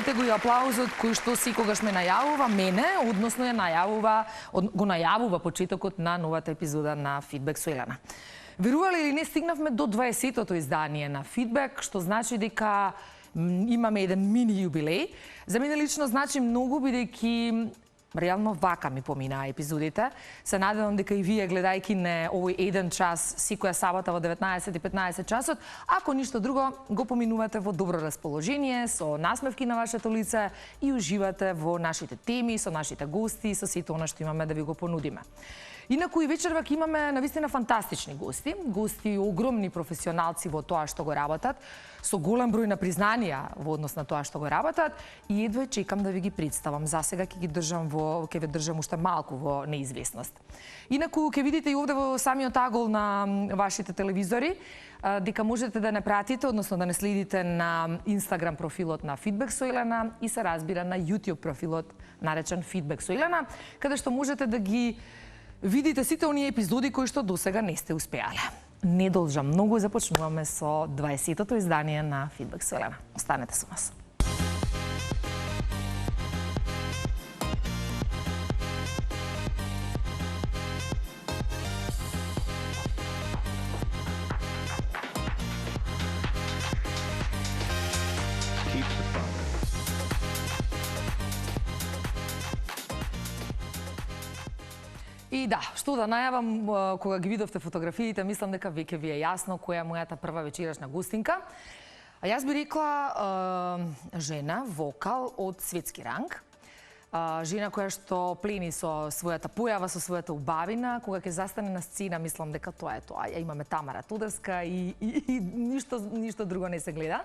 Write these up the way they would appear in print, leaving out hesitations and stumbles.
Чуете го и аплаузот кој што секогаш ме најавува мене, односно го најавува почетокот на новата епизода на Фидбек со Елена. Верували или не, стигнавме до 20-тото издание на Фидбек, што значи дека имаме еден мини јубилеј. За мене лично значи многу, бидејќи реално вака ми поминаа епизодите. Се надевам дека и вие, гледајќи не овој еден час, секоја сабота во 19:15 часот, ако ништо друго, го поминувате во добро расположение, со насмевки на вашето лице и уживате во нашите теми, со нашите гости и со сето она што имаме да ви го понудиме. Инаку и вечервак имаме навистина фантастични гости, огромни професионалци во тоа што го работат, со голем број на признанија во однос на тоа што го работат и едва чекам да ви ги представам. Засега ќе ве држам уште малку во неизвестност. Инаку ќе видите и овде во самиот агол на вашите телевизори дека можете да не пратите, односно да не следите на Инстаграм профилот на Фидбек со Елена и се разбира на YouTube профилот наречен Фидбек со Елена, каде што можете да ги видите сите оние епизоди кои што досега не сте успеале. Не должам многу, започнуваме со 20-тото издание на Фидбек со Елена. Останете со нас. И да, што да најавам, кога ги видовте фотографиите, мислам дека веќе ви е јасно која е мојата прва вечерашна гостинка. А јас би рекла жена, вокал од светски ранг. Жена која што плени со својата појава, со својата убавина, кога ќе застане на сцена, мислам дека тоа е тоа. Ја имаме Тамара Тодевска и ништо друго не се гледа.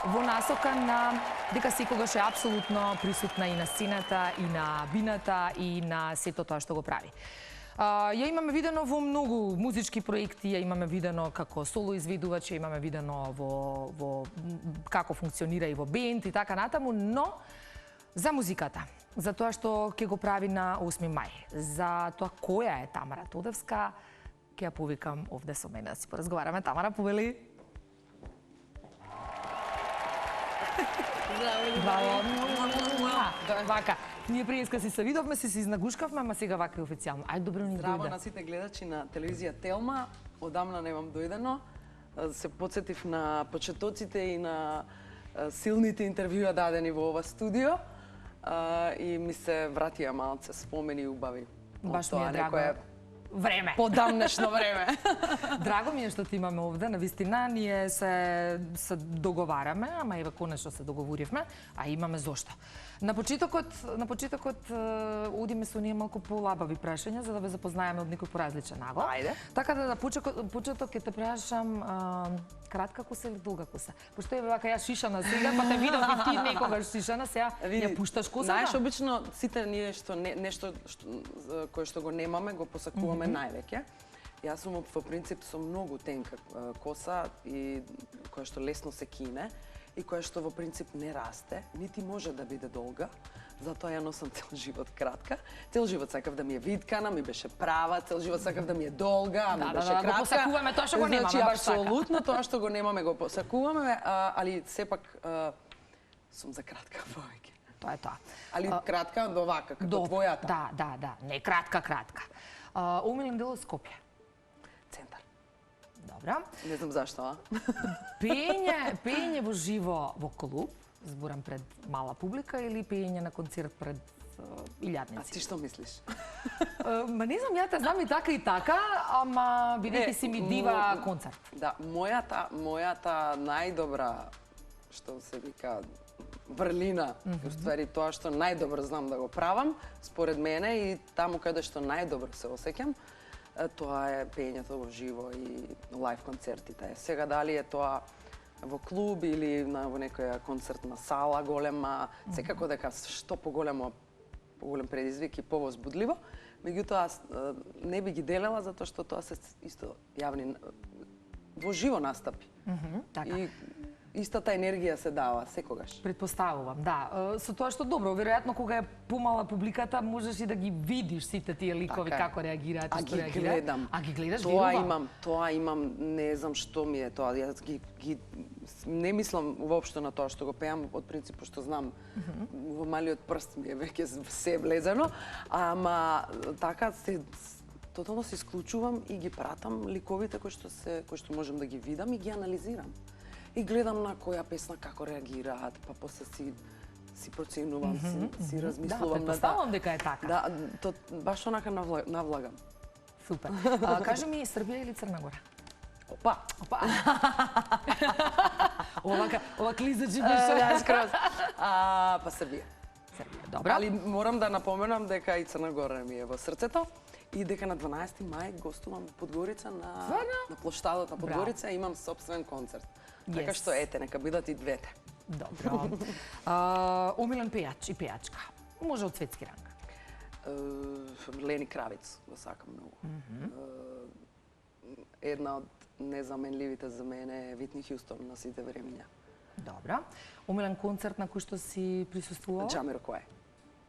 Во насока на дека секогаш е апсолутно присутна и на сцената, и на бината, и на сето тоа што го прави. Ја имаме видено во многу музички проекти, ја имаме видено како соло изведувач, ја имаме видено во како функционира и во бенд и така натаму, но за музиката, за тоа што ќе го прави на 8 мај, за тоа која е Тамара Тодевска, ќе ја повикам овде со мене да си поразговараме. Тамара, повели. Вака, ние преска си се видовме, се изнагушкавме, ама сега вака е официјално. Ајде, добро ни дојде. Здраво на сите гледачи на телевизија Телма. Одамна немам дојдено. Се потсетив на почетоците и на силните интервјуа дадени во ова студио. И ми се вратија малце спомени убави. Баш ми е драго. Време. Подамнешно време. Драго ми е што те имаме овде, навистина. Ние се договараме, ама еве конечно се договоривме, а имаме зошто. На почетокот одиме со ние малку полабави прашања за да ве запознаеме од некој поразличен агол. Ајде. Така да на почеток ќе те прашам кратка коса или долга коса. Пошто е вака јас шишана сега, па те видов и ти некогаш шишана, сега ја пушташ косата. Знаеш, обично сите ние нешто кое што го немаме, го посакуваме највеќе. Јас сум во принцип со многу тенка коса и која што лесно се кине и која што во принцип не расте, нити може да биде долга. Затоа ја носам цел живот кратка. Цел живот сакав да ми е виткана, ми беше права, цел живот сакав да ми е долга, а ми беше кратка. Го посакуваме тоа што го немаме, баш така. Апсолутно тоа што го немаме го посакуваме, али сепак сум за кратка повеќе. Тоа е тоа. Али кратка до вака, како твојата. Да, не кратка. Омилен дел од Скопје. Центар. Добра. Не знам зашто, а? Пеење во живо во клуб, зборам пред мала публика, или пеење на концерт пред илјадници? А ти што мислиш? Не знам, ја те знам и така, ама бидејќи си ми дива концерт. Да, мојата најдобра, што се вика, врлина, уствари тоа што најдобро знам да го правам, според мене, и таму каде што најдобро се осеќам, тоа е пеењето во живо и лајв концертите. Сега дали е тоа во клуб или во некоја концертна сала голема, секако дека што поголем предизвик и повозбудливо, меѓутоа не би ги делела затоа што тоа се исто јавни во живо настапи. Така. Истата енергија се дава секогаш. Предпоставувам, да. Со тоа што добро, веројатно кога е помала публиката, можеш и да ги видиш сите тие ликови како реагираат и што реагираат. Гледам. А ги гледаш, Тоа имам, не знам што ми е тоа. Јас ги не мислам воопшто на тоа што го пеам, од принцип што знам во малиот прст ми е веќе се влезено, ама така се тотално се исклучувам и ги пратам ликовите кои што можам да ги видам и ги анализирам. И гледам на која песна како реагираат, па после си проценувам, си размислувам. Да, предпоставувам дека е така. Да, баш онака навлагам. Супер. Кажи ми, Србија или Црна Гора? Опа! Ова клизачи беше скроз. Па Србија. Добро. Али морам да напоменам дека и Црна Гора ми е во срцето и дека на 12 мај гостувам во Подгорица на плоштадот на Подгорица и имам собствен концерт. Така што ете, нека бидат и двете. Добро. Омилен пејач и пејачка. Може од светски ранг. Лени Кравиц го сакам многу. Една од незаменливите за мене е Витни Хјустон на сите времиња. Добро. Омилен концерт на кој што си присуствувал? Джамироквај.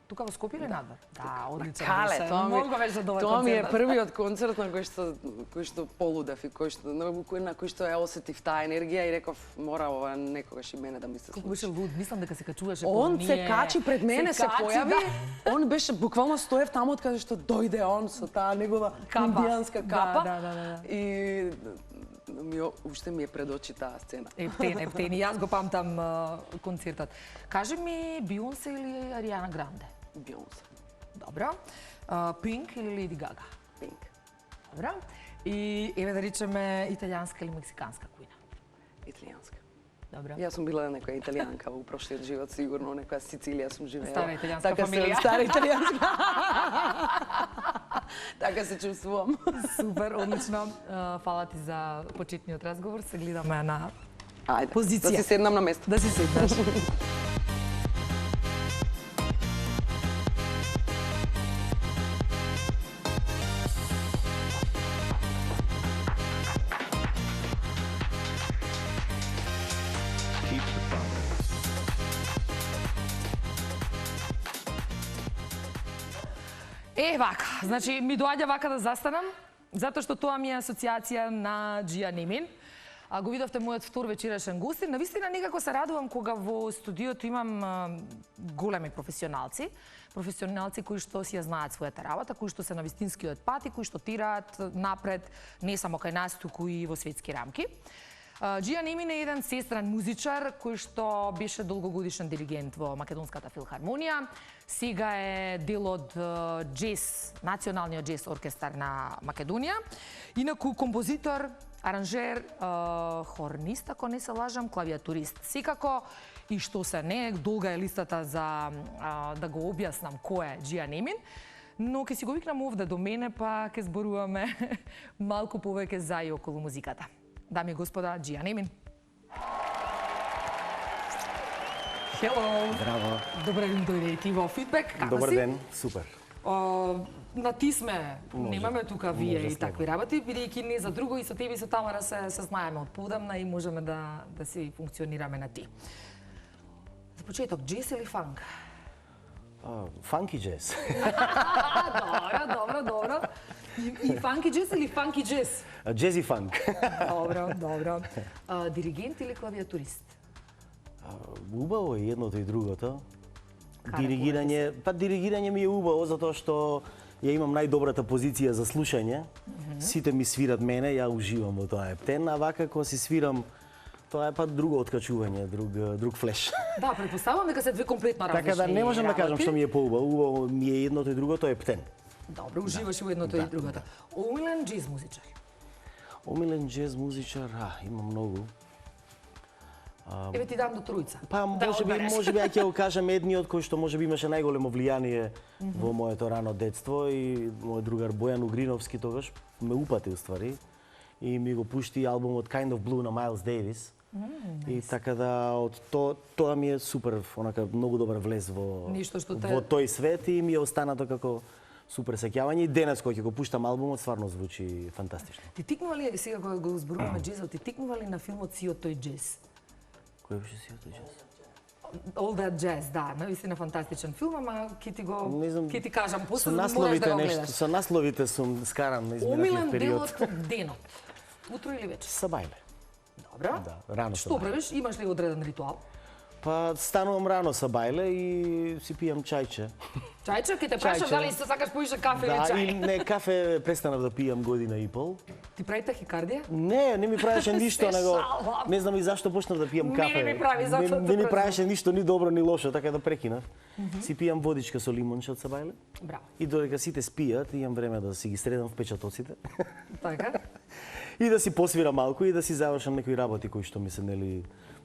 Тука во Скопје или надвор? Да, одличен Кале, беше. Многу беше добар концерт. Тоа ми е првиот концерт на кој што полудев и на кој што ја осетив таа енергија и реков мора ова некогаш и мене да ми се случи. Колку беше луд, мислам дека се качуваше он се качи пред мене, се појави. Он беше буквално стоев таму од каде што дојде он со таа негова индијанска капа. Да. И уште ми е пред очи таа сцена. Ептен, и јас го памтам концертот. Кажи ми, Бионсе или Ариана Гранде? Бионсе. Добро. Пинк или Леди Гага? Пинк. Добро. И еве да речеме италијанска или мексиканска кујна? Италијанска. Добро. Јас сум била некоја италијанка во прошлиот живот, сигурно некоја Сицилија сум живеела. Стара италијанска фамилија. Стара италијанска. Така се чувствувам. Супер, одлично. Фала ти за почетниот разговор. Се гледаме на Ајде, позиција. да си седнам на место. Да си седнеш. Вака, значи ми доаѓа вака да застанам, затоа што тоа ми е асоциација на Џија Немин. Го видовте мојот втор вечерашен гостин. Навистина некако се радувам кога во студиото имам големи професионалци кои што си ја знаат својата работа, кои што се на вистинскиот пат и кои што тираат напред не само кај нас, туку и во светски рамки. Џија Немин е еден сестран музичар кој што беше долгогодишен диригент во Македонската филхармонија. Сега е дел од джез, националниот джез оркестар на Македонија. Инаку композитор, аранжер, хорнист, ако не се лажам, клавиатурист. Секако, и што се не, долга е листата за да го објаснам кој е Џија Немин, но ќе си го викнам овде до мене, па ќе зборуваме малку повеќе за и околу музиката. Дами и господа, Џија Немин. Хело! Здраво! Добре ден дојде и ти во Фидбек. Како Добар си? ден, супер. На ти сме, немаме тука вие и такви работи, бидејќи не за друго и со тебе и со Тамара се знаеме од подамна и можеме да си функционираме на ти. За почеток, джез или фанк? Фанки джез. Добро. И фанки джез или фанки джез? Джез и фанк. Добро. Диригент или клавиатурист? Убаво е едното и другото. Диригирање ми е убаво затоа што ја имам најдобрата позиција за слушање. Сите ми свират мене, ја уживам во тоа ептен, а вака кога си свирам, тоа е па друго откачување, друг флеш. Да, предпоставувам дека се две комплетно различни. Така да не можам да кажам што ми е поубаво. Убаво ми е едното и другото ептен. Добро, уживаш во едното и другото. Омилен джез музичар? Омилен джез музичар, има многу. Еве ти дам до тројца. Па можеби ја ќе го кажам едниот кој што можеби имаше најголемо влијание во моето рано детство и мојот другар Бојан Угриновски тогаш ме упати уствари и ми го пушти албумот Kind of Blue на Майлс Дейвис. И така да од тоа ми е супер, онака многу добар влез во тој свет и ми е останато како супер сеќавање и денес кога ќе го пуштам албумот стварно звучи фантастично. Ти тикнува ли сега кога го зборуваме джезот, ти тикнува ли на филмот Си од тој джез? Кој беше си тој час? All That Jazz, да, навистина фантастичен филм, ама Не знам, ќе ти кажам, после Со мораш да насловите го нешто, гледаш. со насловите сум скаран на изминалиот Омилен период. делот од денот. Утро или вечер? Сабајле. Добро. Да, рано Што сабајле. правиш? Имаш ли одреден ритуал? Па станувам рано сабајле и си пијам чајче. Чајче, ќе те прашам Чајче. дали исто сакаш поише кафе или Да, чај. и не кафе престанав да пијам година и пол. Ти прави тахикардија? Не ми правеше ништо, Се него шалам. не знам и зашто почнав да пијам Мене кафе. ми прави, затоа не те ми прашам. правеше ништо ни добро ни лошо, така да прекинав. Си пијам водичка со лимонче од сабајле. Браво. И додека сите спијат, имам време да си ги средам впечатоците. Така? И да си посвирам малку и да си завршам некои работи кои што ми се нели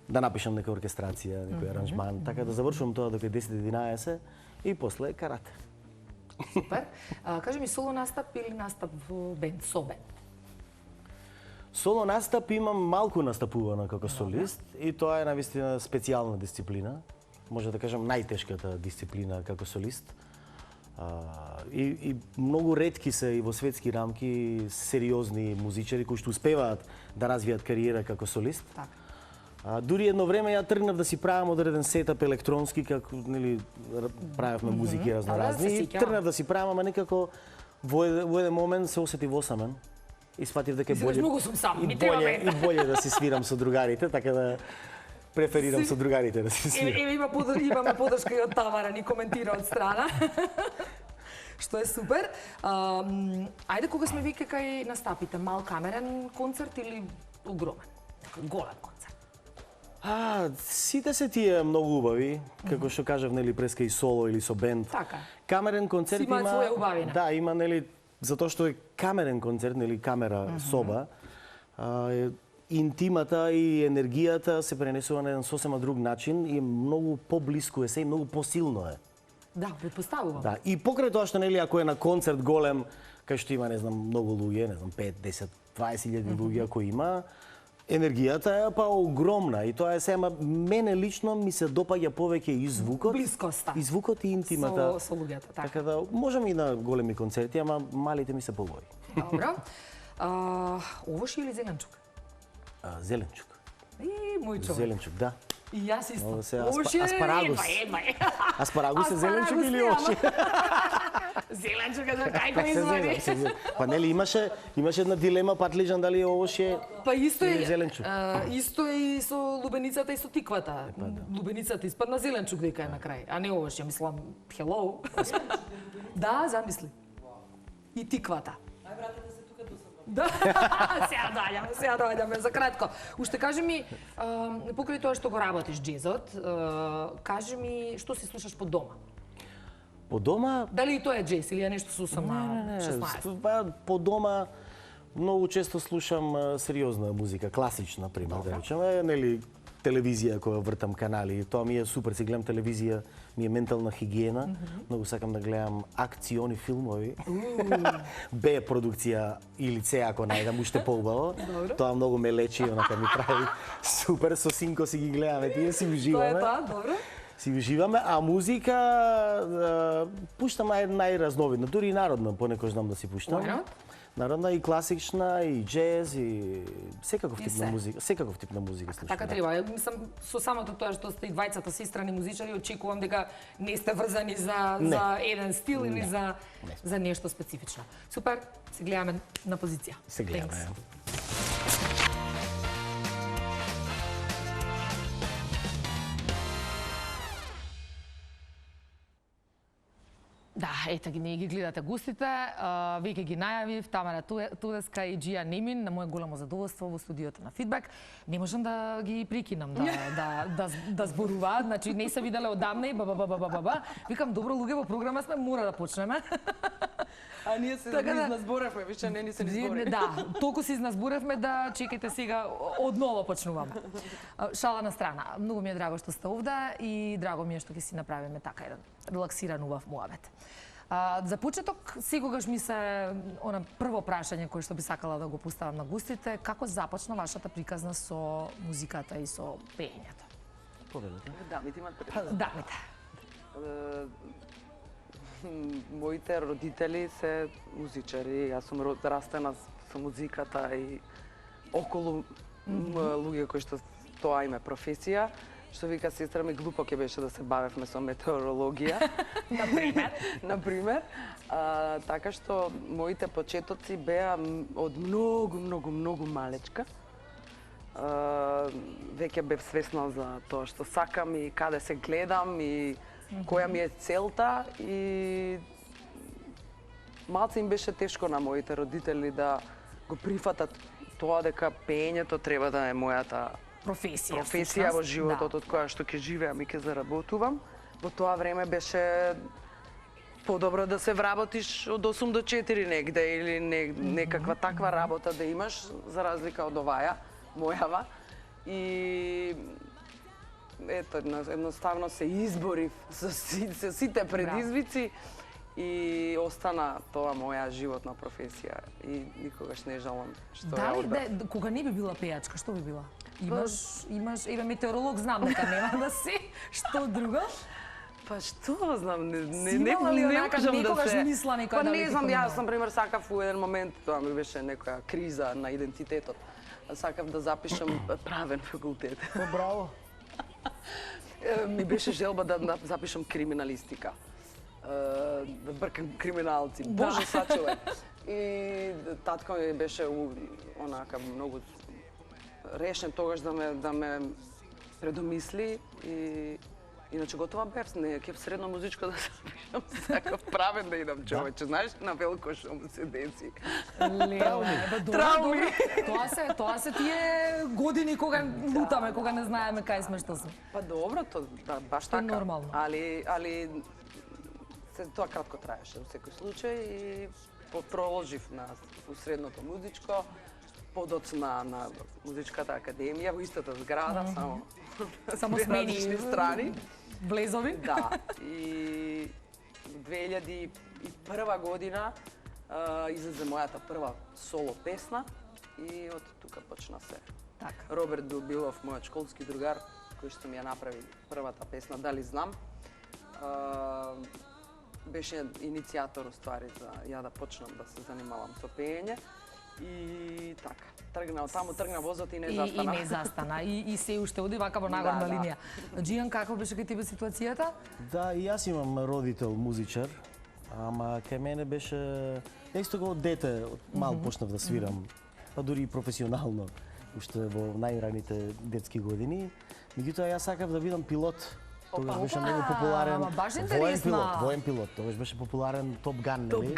да напишам нека оркестрација, некој аранжман, така да завршувам тоа до 10-11 и после карате. Супер. Кажи ми, соло настап или настап во бенд, со бенд? Соло настап имам малку настапувано како солист и тоа е навистина специјална дисциплина. Може да кажам најтешката дисциплина како солист. И многу ретки се и во светски рамки сериозни музичари кои што успеваат да развијат кариера како солист. Така. Дури едно време ја тргнав да си правам одреден сетап електронски, како нели правевме музики разноразни. се И сеќавам. тргнав да си правам, ама некако во еден момент се осетив осамен. И сватив дека е Мислиш, боле многу сум сам, и ми треба боле, бенд. и боле да си свирам со другарите, така да преферирам со другарите да си свирам. Еве имаме подршка и од Тамара, ни коментира од страна. Што е супер. Ајде, кога сме веќе кај настапите, мал камерен концерт или огромен? Голем концерт. Сите се тие многу убави, како што кажав, нели, преска и соло или со бенд. Така. Камерен концерт Си имаат своја убавина. Да, има, нели, затоа што е камерен концерт, нели, камера, соба, интимата и енергијата се пренесува на еден сосема друг начин и многу поблиску е се и многу посилно е. Да, предпоставувам. Да, и покрај тоа што, нели, ако е на концерт голем, кај што има, не знам, многу луѓе, не знам, 5, 10, 20 илјади луѓе ако има, енергијата е па огромна и тоа е се, ама мене лично ми се допаѓа повеќе и звукот, Блискоста. и звукот и интимата. Со луѓето, така. Така да можам и на големи концерти, ама малите ми се побои. Добро. Овошје или зеленчук? Зеленчук. Мој човек. Зеленчук, да. И јас исто. Ова се Овошје, аспарагус. едва. Аспарагус е зеленчук или овошје? Зеленчук е за кај извади. Па нели имаше една дилема патлиџан дали е овошје Па исто или е, зеленчук. исто е и со лубеницата и со тиквата. Лубеницата испадна зеленчук дека е на крај, а не овошје, мислам, hello. Да, замисли. И тиквата. Да, сега доаѓаме за кратко. Уште кажи ми, покрај тоа што го работиш джезот, кажи ми што си слушаш по дома? По дома Дали и тоа е джез или е нешто слушам на 16? Па, по дома многу често слушам сериозна музика, класична, пример, да речеме, нели телевизија кога вртам канали, тоа ми е супер, си гледам телевизија, ми е ментална хигиена, многу сакам да гледам акциони филмови. Б продукција или С ако најдам уште поубаво. Тоа многу ме лечи, онака ми прави супер, со синко си ги гледаме, тие си Тоа е уживаме. тоа, добро. Си уживаме, а музика пуштам најразновидна, дури и народна, понекогаш знам да си пуштам. Why not? Народна и класична, и джез, и секаков И тип се. на музика. Секаков тип на музика слушам. Така треба. Мислам, со самото тоа што сте и двајцата си страни музичари, очекувам дека не сте врзани за еден стил или за нешто специфично. Супер, се гледаме на позиција. Се гледаме. Thanks. Да, ете ги, ние ги гледате гостите. Веќе ги најавив, Тамара Тудеска и Џија Немин, на моје големо задоволство во студиото на Фидбек. Не можам да ги прикинам да зборуваат, значи не се виделе одамна и ба. Викам, добро, луѓе во програма сме, мора да почнеме. А ние се изназборевме, више не ни се избори. Да, толку се изназборевме да чекайте сега одново почнуваме. Шала на страна. Многу ми е драго што сте овде и драго ми е што ќе си направиме така еден релаксиран убав муабет. За почеток, секогаш ми се она прво прашање кое што би сакала да го поставам на гостите, како започна вашата приказна со музиката и со пеењето? Повелете. Дамите имат пред. Дамите. Моите родители се музичари, јас сум растена со музиката и околу луѓе кои што тоа им е професија. Што вика сестра ми, глупо ќе беше да се бавевме со метеорологија. Например. Така што моите почетоци беа од многу малечка. Веќе бев свесна за тоа што сакам и каде се гледам и која ми е целта и малце им беше тешко на моите родители да го прифатат тоа дека пеењето треба да е мојата професија во животот од која што ќе живеам и ќе заработувам. Во тоа време беше подобро да се вработиш од 8 до 4 негде или некаква таква работа да имаш, за разлика од оваја, мојава. И ето, едноставно се изборив со сите предизвици и остана тоа моја животна професија и никогаш не жалам што ја одбрав. Дали кога не би била пејачка, што би била? Имаш, еве метеоролог знам дека нема да си, што друго? Па што знам, не можам да се... мисла некоја па дали не знам, ти јас например сакав у еден момент, тоа ми беше некоја криза на идентитетот. Сакав да запишам правен факултет. Браво. Ми беше желба да запишам криминалистика. Да бркам криминалци. Боже сачувај. И татко ми беше онака многу решен тогаш да ме предомисли и иначе готова бев, не ќе средно музичко да запишам, сакав правен да идам човече, знаеш, на велико што му се деси. Трауми. Тоа се тие години кога лутаме, кога не знаеме кај сме, што сме. Па добро, да, баш така. Нормално. Али тоа кратко траеше во секој случај и проложив на средното музичко, подоц на музичката академија во истата зграда, само смени страни. Блезови? Да. И 2001 година излезе мојата прва соло песна и од тука почна се. Така. Роберт Билбилов, мојот школски другар, кој што ми ја направи првата песна Дали знам, беше иницијатор уствари за ја да почнам да се занимавам со пеење. И така, тргна возот и не застана. И не застана. И се уште оди вака во нагорна линија. Джијан, како беше кај тебе ситуацијата? Да, и јас имам родител музичар, ама кај мене беше... Исто го од дете, мал почнав да свирам, па дури и професионално, уште во најраните детски години. Меѓутоа, јас сакав да бидам пилот. Тогаш беше многу популарен воен пилот. Тогаш беше популарен Топ Ган, нели?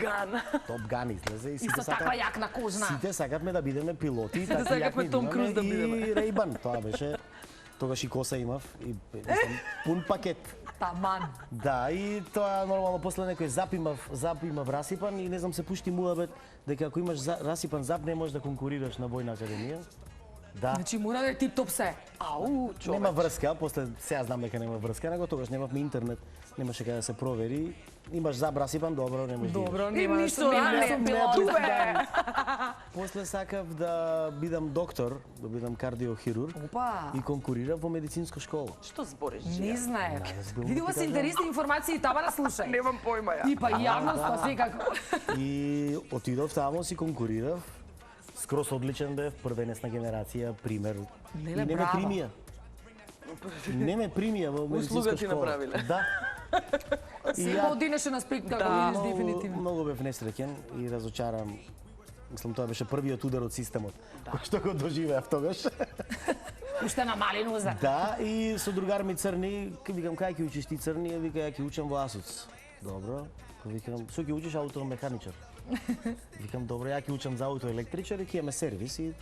Топ Ган излезе и сите таква јакна кожна. Сите сакавме да бидеме пилоти, сите сакавме Том Круз да бидеме. И Рейбан, тоа беше. Тогаш и коса имав и пун пакет. Таман. Да, и тоа нормално после некој зап имав расипан и не знам се пушти муабет дека ако имаш расипан зап не можеш да конкурираш на војна академија. Да. Значи мора да е тип-топ се. Ау, човече. Нема врска, после сега знам дека нема врска, него тогаш немавме интернет, немаше каде да се провери. Имаш зап расипан, добро, не можеш да идеш. Добро, нема не пилот. После сакав да бидам доктор, да бидам кардиохирург. Опа. И конкурирав во медицинска школа. Што збориш? Не знаев. Види се интересни информации, табара слушај. Немам појма ја. И па јавноста секако. И отидов таму си конкурирав. Скрос одличен бев, првенесна генерација, пример. Леле, и не ме браво. примија. Не ме примија во медицинска Услуга ти школа. направиле. Да. Се подинеше на спект, како видиш, дефинитивно. Многу бев несреќен и разочаран. Мислам, тоа беше првиот удар од системот, кој што го доживеав тогаш. Уште на мали ноза. Да, и со другар ми Црни, викам, кај ќе учиш ти Црни? Вика, ја ќе учам во Асоц. Добро. Викам, со ќе учиш аутомеханичар? Викам, добро, ја ќе учам за аутоелектричар и ќе имаме сервис и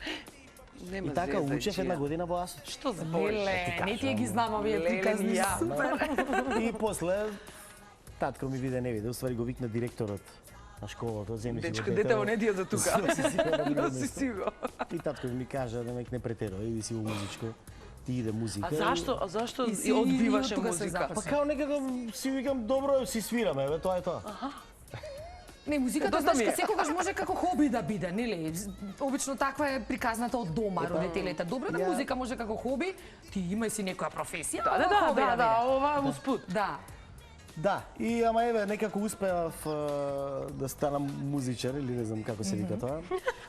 така учев една година во Асоц. Што збориш? Леле, не ти ги знам овие приказни. Супер. И после татко ми виде, не виде, уствари го викна директорот на школата, земи си Дечко, дете во не дијат за тука. Да си сигурно. И татко ми кажа, да не претерувам, иди си во музичко. Ти иде музика. А зашто одбиваше музика? Па као некако си викам, добро, си свираме, бе, тоа е тоа. Не, музиката знаеш секогаш може како хоби да биде, нели? Обично таква е приказната од дома, родителите. Добро да музика може како хоби, ти имај си некоја професија. Да, ова успут. Да. Да, и ама еве некако успеав да станам музичар или не знам како се вика тоа.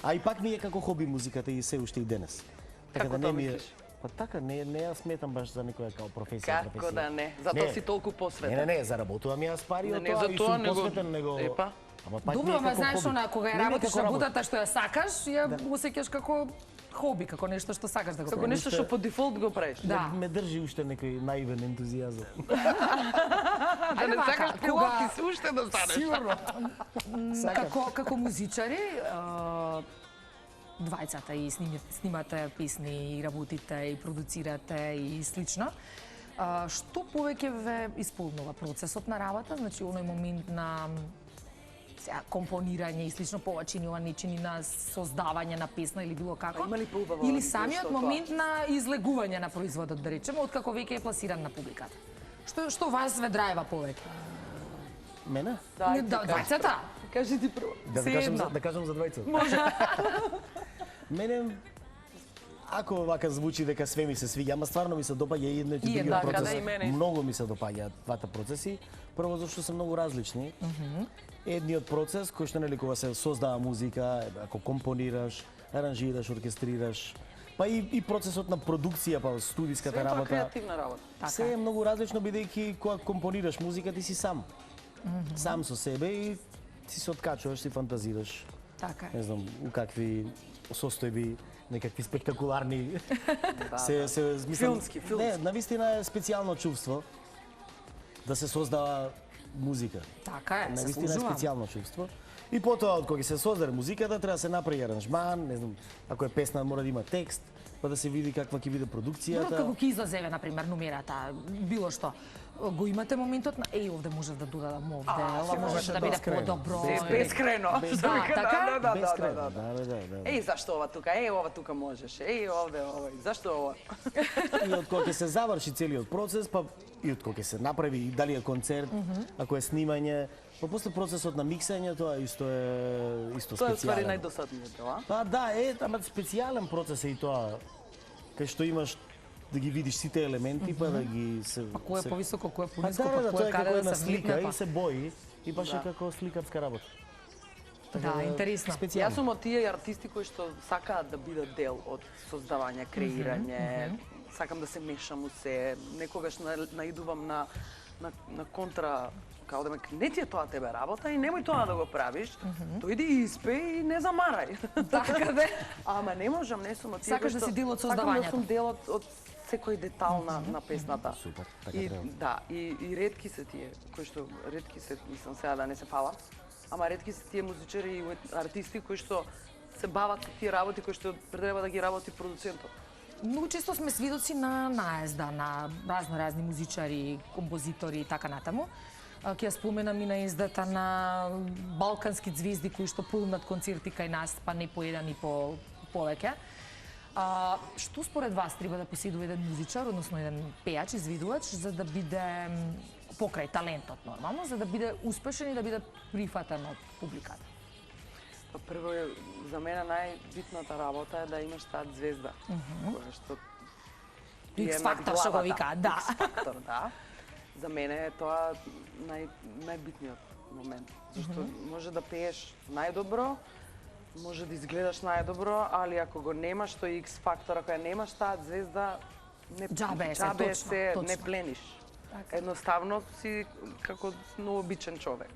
А и пак ми е како хоби музиката и се уште и денес. Како тоа мислиш? Па така, не ја сметам баш за некоја као професија. Како да не? Затоа си толку посветен. Не, заработувам јас пари од Не, тоа и за тоа сум него- посветен него. Епа. Ама пак Добро, не е ама како знаеш хоби. она кога ја Не е работиш како работата што ја сакаш, ја осеќаш како хоби, како нешто што сакаш да го Како правиш. нешто што по дефолт го правиш. Да. Ме држи уште некој наивен ентузијазам. Да не вака, сакаш кога- пилот и се уште да станеш. Сигурно. Како музичари, двајцата и снимате песни, и работите, и продуцирате и слично. Што повеќе ве исполнува процесот на работа, значи оној момент на компонирање и слично повачини, нечини на создавање на песна или било како? Има ли поубаво Или нешто самиот од момент на излегување на производот, да речеме, откако веќе е пласиран на публиката? Што вас ве драйва повеќе? Мене? Дај, Двајцата? Кажи ти прво. Да кажам за двајца. Може. Мене ако вака звучи дека све ми се свиѓа, ама стварно ми се допаѓа и едно и И другиот така, процес. да, и мене. Многу ми се допаѓаат двата процеси. Прво зашто се многу различни. Едниот процес кој што нели кога се создава музика, ако компонираш, аранжираш, оркестрираш, па и процесот на продукција, па студиската Тоа работа. креативна работа. Се е многу различно бидејќи кога компонираш музика ти си сам. Сам со себе и си се откачуваш, си фантазираш. Така е. Не знам, у какви состојби, некакви спектакуларни се мислам, Филмски. Не, навистина е специјално чувство да се создава музика. Така е, се Навистина е служувам. специјално чувство. И потоа од кога се создаде музиката треба да се направи аранжман, не знам, ако е песна мора да има текст, па да се види каква ќе биде Добро, продукцијата. како ќе излезе, например, номерата, било што. Го имате моментот на овде можев да додадам овде, ова можеше да биде Бескрено. подобро. Бескрено. Да, така? Бескрено, да. Еј, зашто ова тука? Еј, ова тука можеш. Еј, овде, ова. Зашто ова? И од кога ќе се заврши целиот процес, па и од кога ќе се направи, и дали е концерт, ако е снимање, па после процесот на миксање, тоа исто Тоа е ствари специјален. најдосадниот, а? Па да, ама специјален процес е и тоа, кај што имаш да ги видиш сите елементи, па да ги се... Па кој е повисоко, кој е Па пониско, да, па тоа кој е е како каде една да се слика влитне, и па. се бои, и баш е како сликарска работа. Да, интересно. Специјално. Јас сум од тие артисти кои што сакаат да бидат дел од создавање, креирање, сакам да се мешам у се, некогаш наидувам на контра, као да ме, не ти е тоа тебе работа и немој тоа да го правиш, дојди и испеј и не замарај. Така де. Ама не можам, не сум од тие Сакаш кои да што- си дел од Сакам создавањето. да сум дел од секој детал на песната. Супер, така И треба. да, и ретки се тие, кои што ретки се, мислам сега да не се фалам, ама ретки се тие музичари и артисти кои што се бават со тие работи кои што треба да ги работи продуцентот. Многу често сме свидоци на наезда на разни музичари, композитори и така натаму. Ќе ја споменам и наездата на балкански звезди кои што полнат концерти кај нас, па не по еден и по повеќе. Што според вас треба да поседува еден музичар, односно еден пејач, извидувач, за да биде покрај талентот нормално, за да биде успешен и да биде прифатен од публиката? Па прво е, за мене најбитната работа е да имаш таа звезда, која што ти е X-фактор, над што го главата. вика, да. X-фактор, да. За мене е тоа најбитниот момент, зашто може да пееш најдобро, може да изгледаш најдобро, али ако го немаш тој X-фактор, ако ја немаш таа звезда, не Џабе е се, џабе точно, се, точно. не плениш. Едноставно си како необичен човек.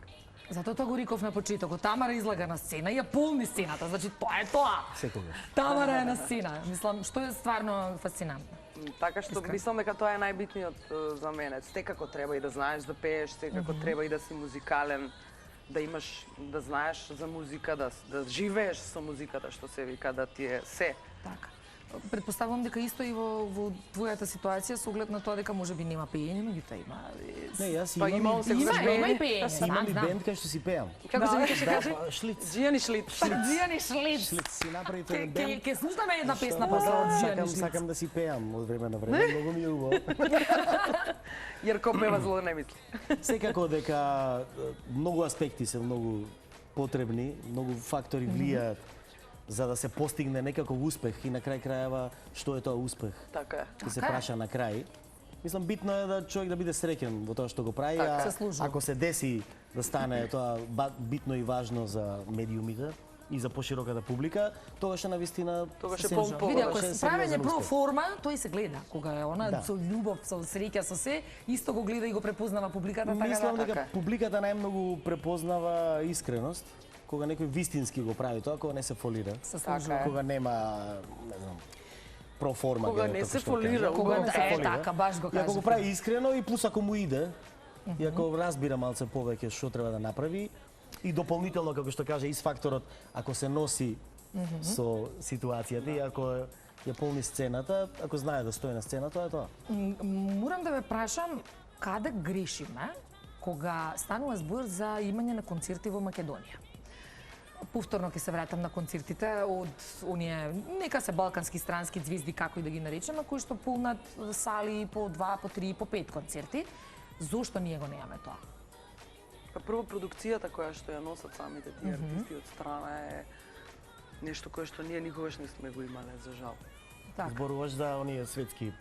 Затоа тоа го реков на почетокот. Тамара излага на сцена и ја полни сцената, значи тоа е тоа. Секогаш. Тамара е на сцена. Мислам, што е стварно фасцинантно. Така што мислам дека тоа е најбитниот за мене. Секако треба и да знаеш да пееш, секако треба и да си музикален, да имаш, да знаеш за музика, да живееш со музиката, што се вика, да ти е се. Така. Предпоставувам дека исто и во твојата ситуација со оглед на тоа дека можеби нема пеење, меѓутоа има. Не, јас Па имам имам и- Има и пеење, имам и знам. бенд кај што си пеам. Како се викаше, кажи? Да, Шлиц. Джијани Шлиц. Джијани Шлиц. Шлиц си направи тој бенд. Ке слушаме една песна Што- после од Джијани Сакам, Шлиц. сакам да си пеам од време на време, многу ми е убаво. Јерко пева зло не мисли. Секако дека многу аспекти се многу потребни, многу фактори влијаат за да се постигне некаков успех и на крај крајава што е тоа успех. Така е. Ќе се Така е. праша на крај. Мислам битно е да човек да биде среќен во тоа што го прави, Така е. а Се служува. ако се деси да стане тоа битно и важно за медиумите, и за пошироката публика, тогаш е навистина Тогаш е се- по- Види, ако тогаш е сериозен правење про успех. форма, тој се гледа. Кога е она Да. со љубов, со среќа, со се, исто го гледа и го препознава публиката, така Мислам да. дека Така е. публиката најмногу препознава искреност, кога некој вистински го прави тоа, кога не се фолира, Се Така служува. е. кога нема, не знам, проформа. Кога дека, не како се што фолира, кажа. Кога не не се е, фолира. така, баш го И ако кажав. го прави искрено и плюс ако му иде, и ако разбира малце повеќе што треба да направи, и дополнително, како што кажа, из факторот, ако се носи со ситуацијата и ако ја полни сцената, ако знае да стои на сцена, тоа е тоа. Морам да ве прашам, каде грешиме кога станува збор за имање на концерти во Македонија? Повторно ќе се вратам на концертите од оние, нека се балкански странски звезди, како и да ги наречеме, кои што полнат сали по 2, по 3, по 5 концерти. Зошто ние го немаме тоа? Па прво продукцијата која што ја носат самите тие артисти од страна е нешто кое што ние никогаш не сме го имале, за жал. Така. Зборуваш за оние светски.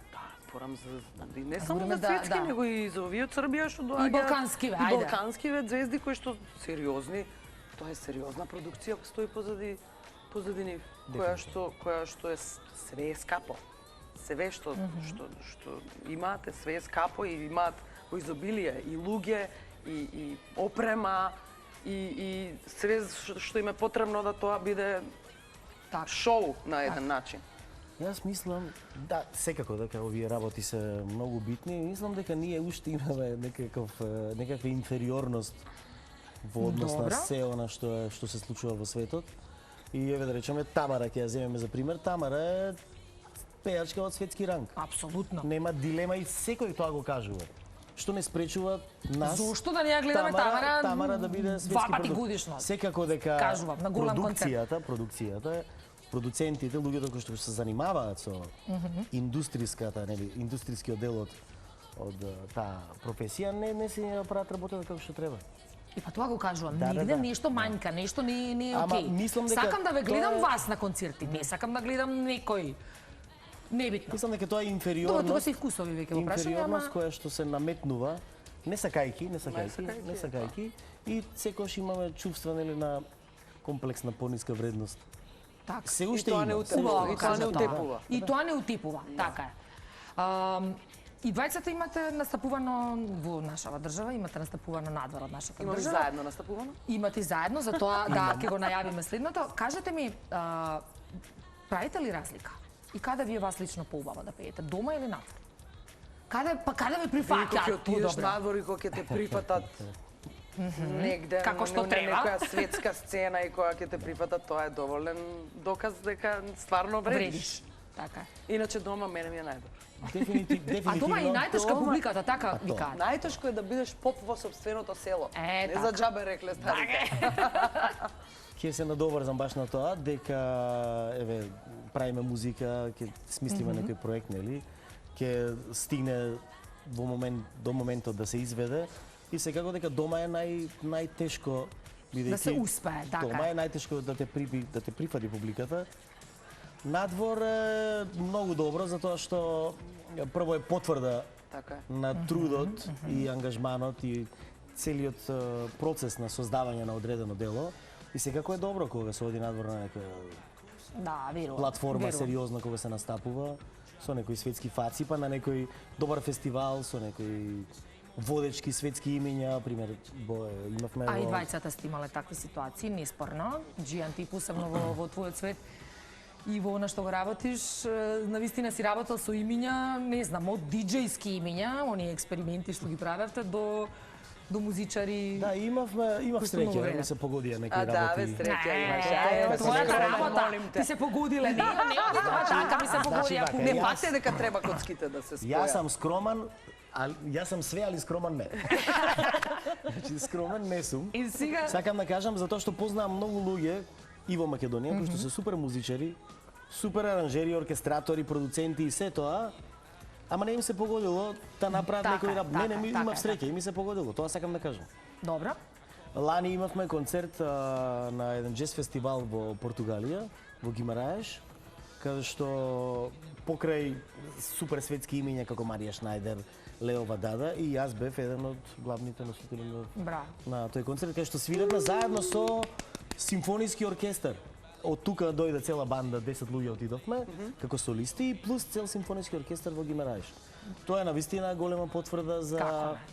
Порам за и не само Збориме за да, светски, да. него и за овие од Србија што доаѓаат. И балкански, бе, И ајде. балкански ве звезди кои што сериозни. Тоа е сериозна продукција која стои позади нив, која што е све е скапо. Све што имаате, све е скапо и имаат во изобилие и луѓе и опрема и све што им е потребно да тоа биде Така. шоу на еден начин. Јас мислам, да, секако дека овие работи се многу битни, мислам дека ние уште имаме некаква инфериорност во однос на Добра. се она што се случува во светот. И еве да речеме Тамара, ќе ја земеме за пример, Тамара е пејачка од светски ранг. Апсолутно. Нема дилема и секој тоа го кажува. Што не спречува нас Зошто да не ја гледаме Тамара да биде светски два пати продукт. годишно? Секако дека Кажувам, на голем продукцијата, продуцентите, луѓето кои што се занимаваат со индустријскиот дел од таа професија, не се ја прават работата како што треба. И па тоа го кажувам, Да, да, негде да. нешто мањка, нешто не е Ама окей. мислам дека Сакам да ве гледам тоа е- вас на концерти, не сакам да гледам некој. Небитно. Мислам дека тоа е Тоа инфериорност. тука се и вкусови веќе го прашање, ама Инфериорност која што се наметнува, не сакајки, и секогаш имаме чувство нели на комплекс на пониска вредност. така. Се уште тоа не има. утепува, Убаво и го тоа не кажа тоа. утепува. И тоа не утипува, така е. И двајцата имате настапувано во нашава држава, имате настапувано надвор од нашата Имаме држава. заедно настапувано. Имате и заедно, за тоа да ќе го најавиме следното. Кажете ми, правите ли разлика? И каде ви е вас лично поубаво да пеете, дома или надвор? Каде ве И кога ќе прифаќаат отидеш подобро? надвор и кога ќе те прифатат негде Како што на треба. некоја светска сцена и која ќе те прифатат, тоа е доволен доказ дека стварно вредиш. Вредиш. Така е. Иначе дома мене ми е најдобро. Дефинитивно. А дома и најтешка дома- публиката, така ви тоа. кажат. Најтешко е да бидеш поп во собственото село. Е, Не така. за џабе рекле старите. Ќе се надоврзам баш на тоа дека еве правиме музика, ќе смислиме некој проект, нели? Ќе стигне до моментот да се изведе и секако дека дома е најтешко бидејќи Да се успее, така Дома е. е најтешко да те прифати публиката. Надвор е многу добро затоа што прво е потврда Така е. на трудот и ангажманот и целиот процес на создавање на одредено дело. И секако е добро кога се оди надвор на нека Да, верувам. платформа верувам. сериозна кога се настапува со некои светски фаци, па на некој добар фестивал со некои водечки светски имиња, пример имавме А и во- двајцата сте имале такви ситуации, неспорно. Джијан, ти посебно во твојот свет и во она што го работиш, навистина си работел со имиња, не знам, од диџејски имиња, оние експерименти што ги правевте, до музичари. Да, имав Кои што многу среќа да вредат. ми се погодија некои А да, работи. бе, среќа имаш. Е, Ајде, твојата скромен, работа, молим те. ти се погодиле, не оди тоа така ми се погодија. вака, Не јас- пате дека треба коцките да се спојат. Јас сум скромен, јас сум све, али скромен не. Значи, скромен не сум. И сега Сакам да кажам затоа што познавам многу луѓе и во Македонија кои што се супер музичари, супер аранжери, оркестратори, продуценти и се тоа, ама не им се погодило да направат Така некој е, раб. така Не, е, ми така имав е, среќа и ми се погодило, тоа сакам да кажам. добро. Лани имавме концерт на еден джез фестивал во Португалија, во Гимараеш, каде што покрај супер светски имиња како Марија Шнајдер, Лео Вадада и јас бев еден од главните носители Браво. на тој концерт, каде што свиревме заедно со симфониски оркестар. Од тука дојде цела банда, 10 луѓе отидовме, како солисти, плюс цел симфониски оркестар во Гимараиш. Тоа е навистина голема потврда за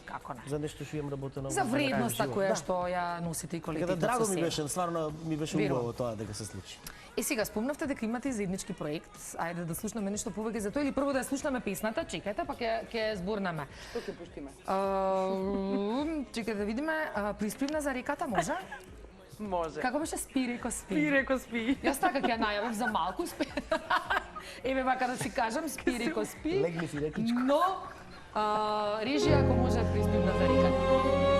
Како не? за нешто што имам работено. За вредноста која што ја носите и Така колективот да, драго со ми себе. беше, стварно ми беше Верувам. убаво тоа дека се случи. И сега спомнавте дека имате заеднички проект. Ајде да слушнеме нешто повеќе за тоа или прво да ја слушнеме песната, чекајте па ќе зборнеме. Што ќе пуштиме? Чекајте да видиме, приспивна за реката може? Може. Како беше спи реко спи? Спи, реко спи. Јас така ќе ја најавам за малку спи. Еве вака да си кажам спи реко спи. Легни си рекичко. Но режија ако може приспивна за реката.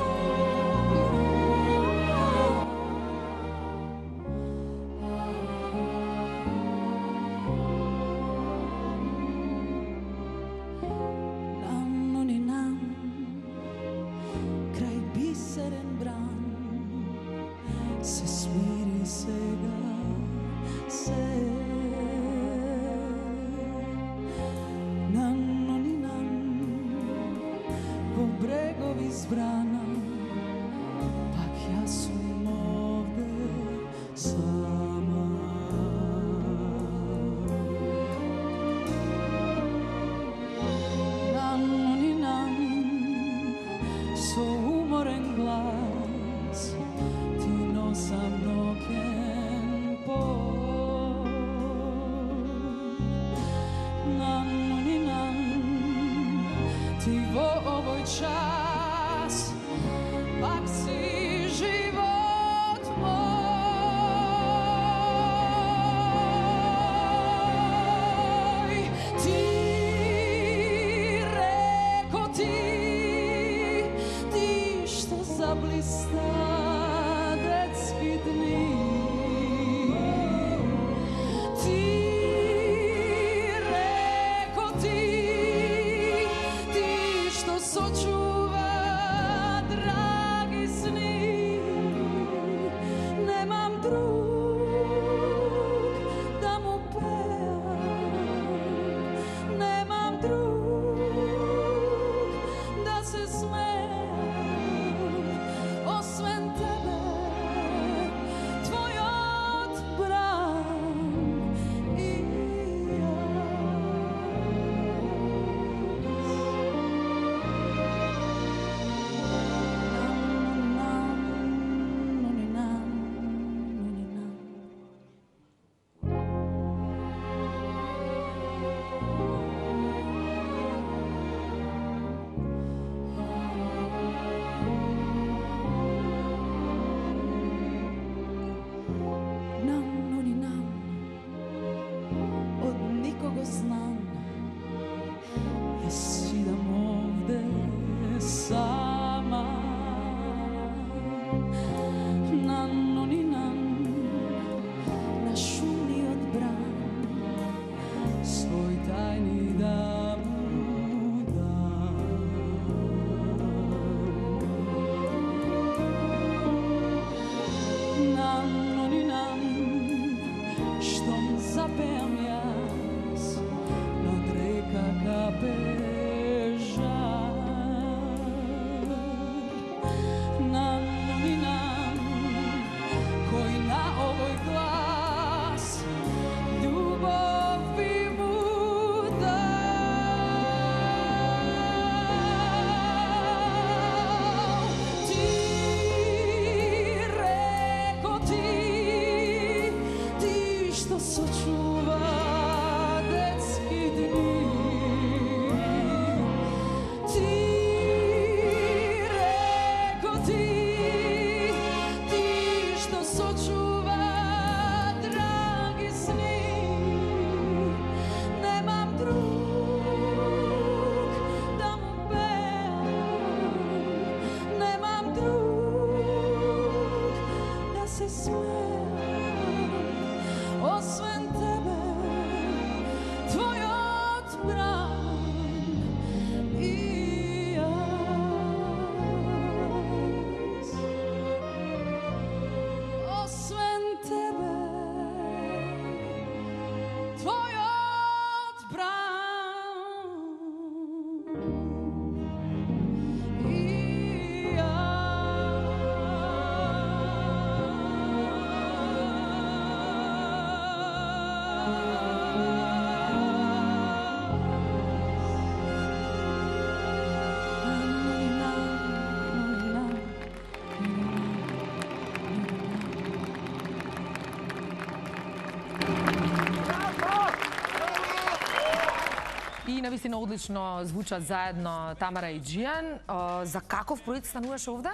И навистина одлично звучат заедно Тамара и Џијан. За каков проект стануваше овде?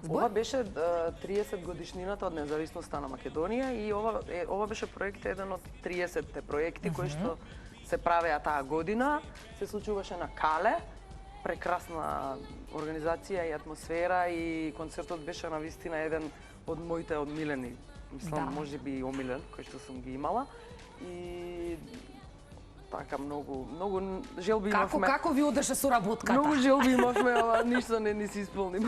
Ова беше 30 годишнината од независноста на Македонија и ова беше проект еден од 30-те проекти кои што се правеа таа година. Се случуваше на Кале, прекрасна организација и атмосфера и концертот беше навистина еден од моите одмилени, мислам, можеби и омилен, кој што сум ги имала. И така многу желби имавме. Како ви одеше соработката? Многу желби имавме, ама ништо не ни се исполни.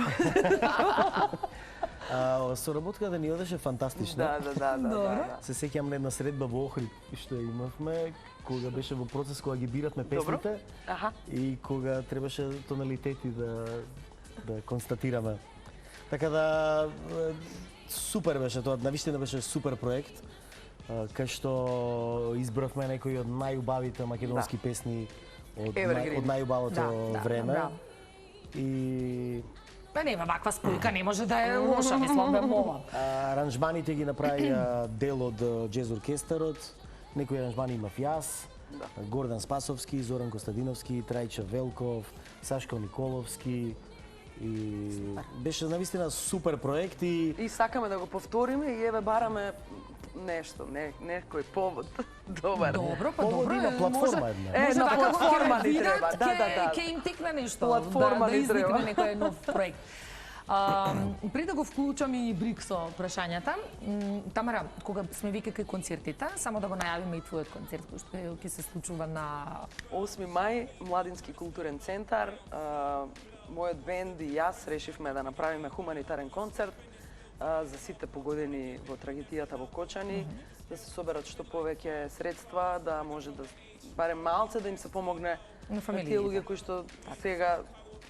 Соработката ни одеше фантастично. Да. Се сеќам на една средба во Охрид што имавме, кога беше во процес кога ги биравме песните и кога требаше тоналитети да констатираме. Така да супер беше тоа, навистина беше супер проект. Кај што избравме некои од најубавите македонски песни од најубавото време. И нема ваква спојка, не може да е лоша, мислам да молам. Аранжманите ги направија дел од џез оркестарот, некои аранжмани имав јас, Гордан Спасовски, Зоран Костадиновски, Трајче Велков, Сашко Николовски. И беше навистина супер проект и сакаме да го повториме и еве бараме нешто, некој повод. Добро. Повод има платформа една. Може на платформа ни треба. Ќе им текне нешто. Платформа ни треба. Да некој нов проект. Пред да го вклучам и Брик со прашањата, Тамара, кога сме веќе кај концертите, само да го најавиме и твојот концерт кој што ќе се случува на 8 мај, Младински културен центар. Мојот бенд и јас решивме да направиме хуманитарен концерт за сите погодени во трагедијата во Кочани, да се соберат што повеќе средства, да може да барем малце да им се помогне на тие луѓе кои што сега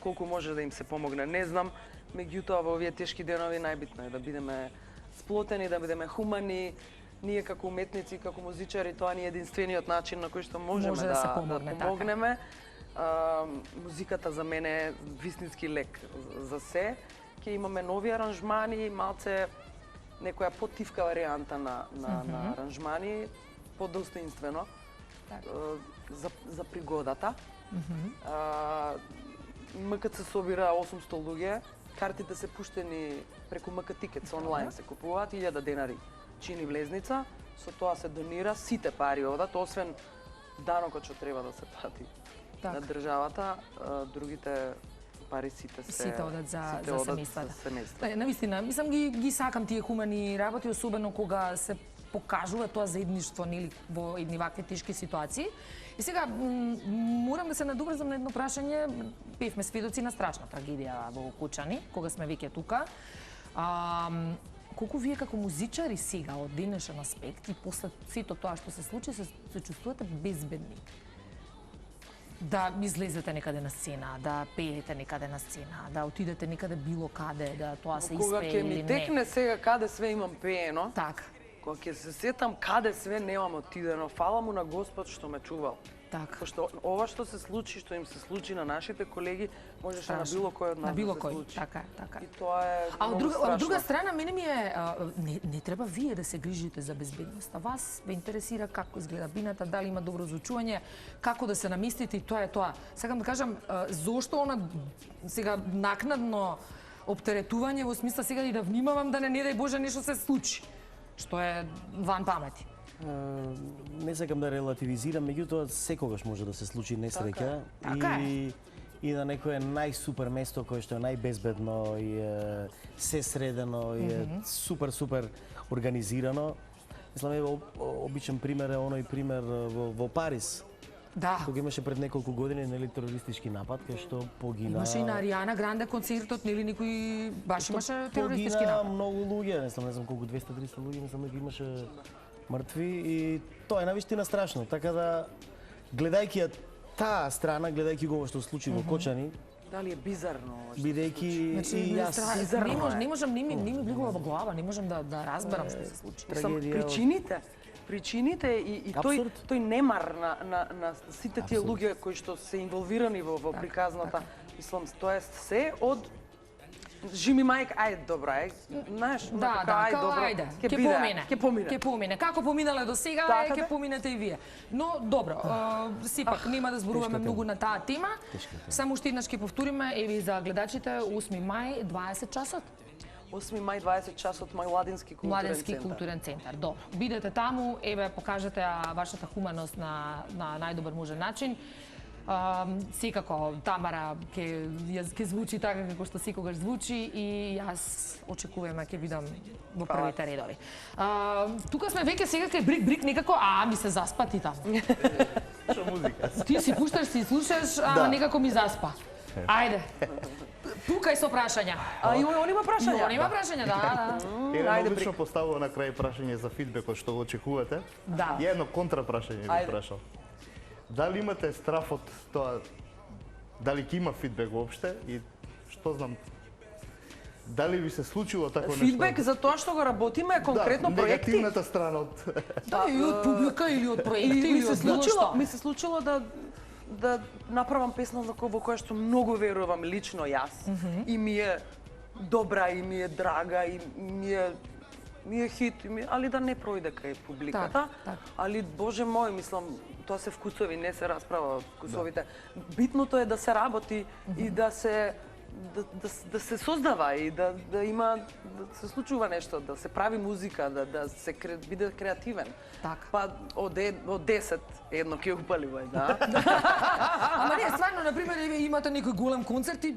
колку може да им се помогне, не знам. Меѓутоа во овие тешки денови најбитно е да бидеме сплотени, да бидеме хумани. Ние како уметници, како музичари, тоа ни е единствениот начин на кој што можеме да помогнеме. Музиката за мене е вистински лек за се. Ќе имаме нови аранжмани, малце некоја потивка варијанта на аранжмани, подостоинствено за пригодата. МКЦ собира 800 луѓе, картите се пуштени преку МК Тикетс онлайн се купуваат, 1000 денари чини влезница, со тоа се донира, сите пари одат, освен данокот што треба да се плати на државата, другите пари сите одат за семејствата. семејства. Навистина, мислам ги сакам тие хумани работи, особено кога се покажува тоа заедништво нели во едни вакви тешки ситуации. И сега морам да се надоврзам на едно прашање. Бевме сведоци на страшна трагедија во Кочани, кога сме веќе тука. Колку вие како музичари сега од денешен аспект и после сето тоа што се случи се чувствувате безбедни? Да излезете некаде на сцена, да пеете некаде на сцена, да отидете некаде било каде, да тоа се испее или не. Кога ќе ми текне сега каде све имам пеено, така. Кога ќе се сетам каде све немам отидено, фала му на Господ што ме чувал. Така. Пошто ова што се случи, што им се случи на нашите колеги, можеше на било кој од нас да се случи. Така. И тоа е многу страшно. Од друга страна, мене ми е не треба вие да се грижите за безбедноста. Вас ве интересира како изгледа бината, дали има добро звучување, како да се наместите и тоа е тоа. Сакам да кажам зошто она сега накнадно оптеретување во смисла сега и да внимавам да не дај Боже нешто се случи, што е ван памети. Не сакам да релативизирам, меѓутоа секогаш може да се случи несреќа и на некое најсупер место кое што е најбезбедно и се средено и супер организирано. Мислам, ево обичен пример е оној пример во Париз. Да. Кога имаше пред неколку години нели терористички напад кај што погина. Имаше и на Ариана Гранде концертот, нели никој баш имаше терористички напад. Погина многу луѓе, не знам колку 200-300 луѓе, мислам дека имаше мртви и тоа е навистина страшно. Така да гледајќи таа страна, гледајќи го што случи во Кочани, дали е бизарно? Бидејќи и јас не ми влегува во глава, не можам да разберам што се случи. Причините и тој немар на сите тие луѓе кои што се инволвирани во приказната, мислам, тоа е се од Жими мајк, ајде, добро, знаеш, ајде, ќе помине. Како поминале до сега, ќе поминете и вие. Но, добро, сепак нема да зборуваме многу на таа тема. Само уште еднаш ќе повториме, еви за гледачите, 8 мај, 20 часот. 8 мај, 20 часот, Младински културен центар. Добро. Бидете таму, еве, покажете вашата хуманост на најдобар можен начин. Секако Тамара ќе звучи така како што секогаш звучи и јас очекувам ќе видам во првите редови. Тука сме веќе сега кај брик некако, ми се заспа ти таму. Што музика? Ти си пушташ, си слушаш, некако ми заспа. Ајде. Пукај со прашања. И он има прашања? Он има прашања, да. Едно одлично поставува на крај прашање за фидбекот што го очекувате. Да. И едно контра прашање ви прашал. Дали имате страф од тоа, дали ќе има фидбек воопште и што знам, дали ви се случило тако нешто? Фидбек за тоа што го работиме, конкретно проекти? Негативната страна од... Да, и од публика или од проекти или од било што. Ми се случило да направам песна во која што многу верувам лично јас. И ми е добра, и ми е драга, и ми е хит, али да не пројде кај публиката. Али, Боже мој, мислам, тоа се вкусови, не се расправа вкусовите. Битното е да се работи и да се создава и да има, да се случува нешто, да се прави музика, да се биде креативен. Па од 10 едно ќе упаливај, да? Ама не, стварно, например, имате некој голем концерт и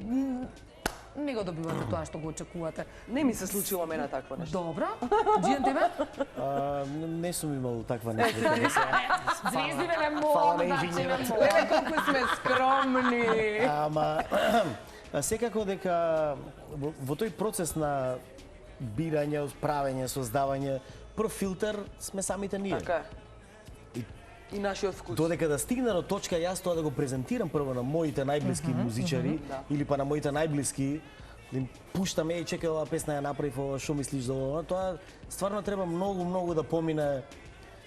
не го добивате тоа што го очекувате. Не ми се случило мене такво нешто. Добро. Джијан, тебе? Не сум имал таква нешто. Звезди ве мога, Леле, колку сме скромни. Ама, секако дека во тој процес на бирање, правење, создавање, прв филтер сме самите ние. Така и нашиот вкус. Додека да стигна до точка јас тоа да го презентирам прво на моите најблиски музичари или па на моите најблиски, да им пуштам, чекај, оваа песна ја направив, што мислиш за ова, тоа стварно треба многу да помине,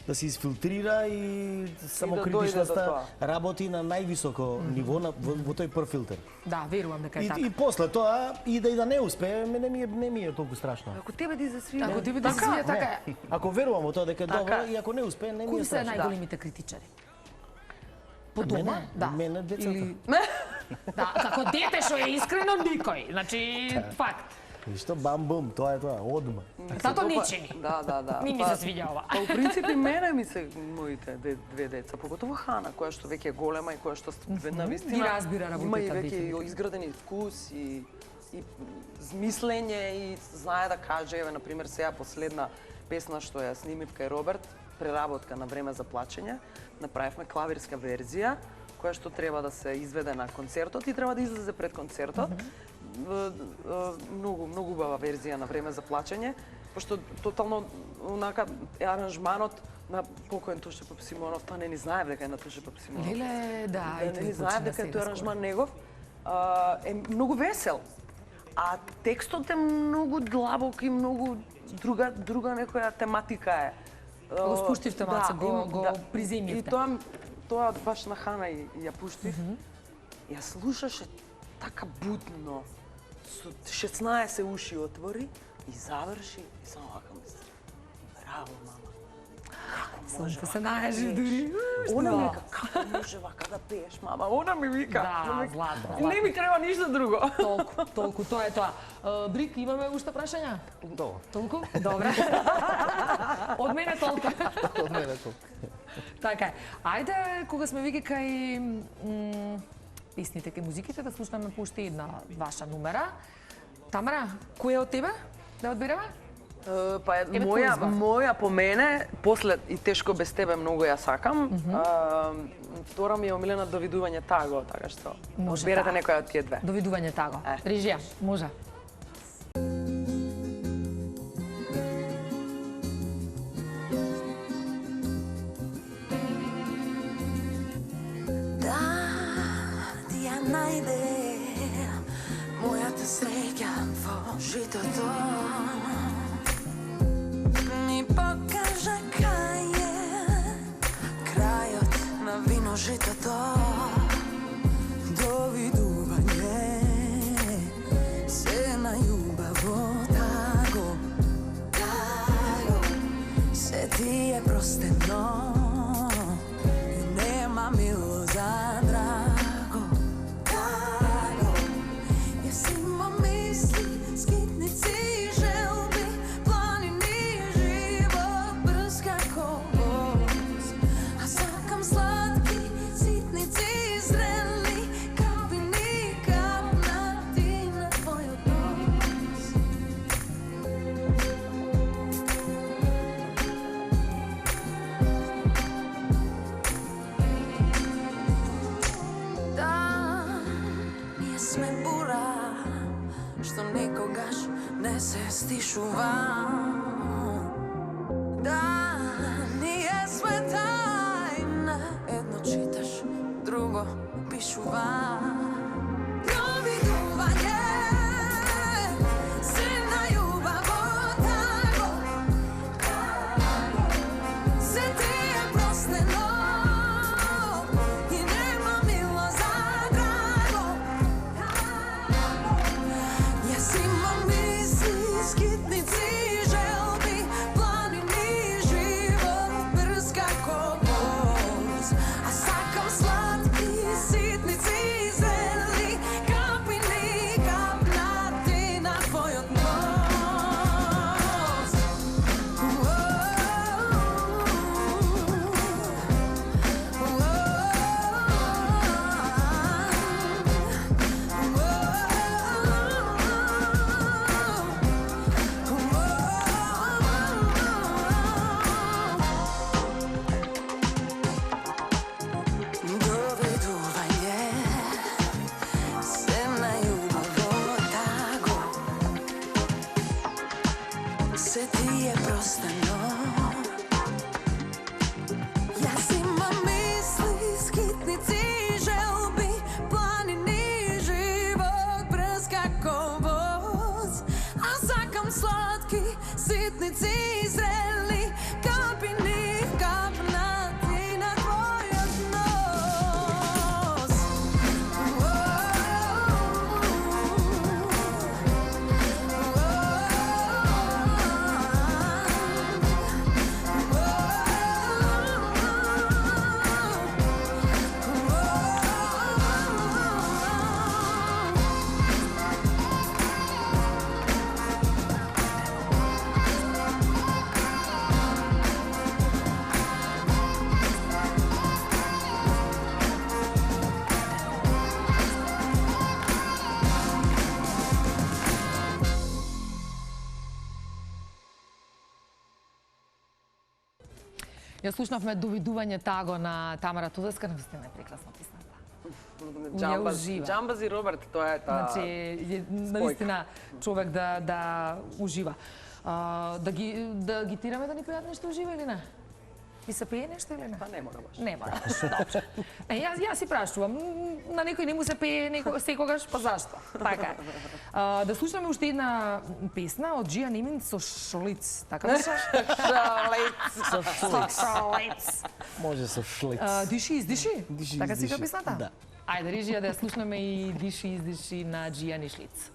да се изфилтрира и самокритичноста работи на највисоко ниво во тој прв филтер. Да, верувам дека е така. И после тоа и да не успее, не ми е толку страшно. Ако тебе ти засвија. Ако тебе ти засвија, така е. Ако верувам во тоа дека е добро и ако не успее, не ми е страшно. Кои се најголемите критичари? По дома? Да. Мене децата. Да, како дете што е искрено никој. Значи, факт. Ништо бам-бум, тоа е тоа, одма. Тато не чини. Да. Ми се свиѓа ова. Па, у принцип и мене ми се моите две деца, поготово Хана, која што веќе е голема и која што навистина ги разбира работата. Има и веќе изградени вкус и змислење и знае да каже, еве, например, сега последна песна што ја снимив кај Роберт, преработка на Време за плачење, направивме клавирска верзија, која што треба да се изведе на концертот и треба да излезе пред концертот. Многу убава верзија на Време за плачење, пошто тотално онака е аранжманот на покоен Тоше Папсимонов, тоа не ни знаев дека е на Тоше Папсимонов. Леле, да, не ни знаев дека е тој аранжман негов. Е многу весел. А текстот е многу длабок и многу друга некоја тематика е. Го спуштивте малце, го приземјивте. И тоа баш на Хана ја пуштив. Ја слушаше така будно, со 16 уши отвори и заврши и само вака мисли. Браво, мама. Како може се најажи дури. Она ми вика, како може вака да пееш, мама? Она ми вика. Да, злато. Не ми треба ништо друго. Толку, тоа е тоа. Брик, имаме уште прашања? Добро. Толку? Добре. Од мене толку. Од мене толку. Така е. Ајде, кога сме веќе кај песните, кај музиките, да слушнаме по уште една ваша номера. Тамара, која од тебе да одбереме? Па моја по мене, после и Тешко без тебе многу ја сакам. Втора ми е омилена Довидување таго, така што одберете некоја од тие две. Довидување таго. Режија, може. Мојата среќа во житото ми покажа кај е крајот на вино житото. Довидување се нају стишувам. Да, nije sve tajna, jedno čitaš, drugo pišuva. Ljubiduvanje, silna ljubav otago, se ti je prosteno i nema milo za drago. Jesi imam misli, skitnici, želbi, planini, život brz kako voz, a sakam slatki, sitnici, zreli, kapini, kapnati na tvoj odnos. Doveduvanje, silna ljubav otago, sve ti je prostano. Ja imam misli, skitnici, želbi, planini, život brz kako voz, a sakam slatki, sitnici, zreli, kapini, kapnati na tvoj odnos. Ја слушнавме Довидување таго на Тамара Тудевска, навистина е прекрасна песната. ужива. Джамбаз и Роберт, тоа е таа. Значи, навистина човек да ужива. Да ги тираме да ни пеат нешто ужива или не? И се пее нешто или не? Па не мора баш. Не мора. Добре. Јас си прашувам. На некој не му се пее секогаш, па зашто? Така е. Да слушаме уште една песна од Джија Немин со Шлиц. Така беше? Шлиц. Може со шлиц. Диши, издиши? Диши, Така си издиши. песната? Да. Ајде, режија да ја слушнеме и Диши, издиши на Джија Шлиц.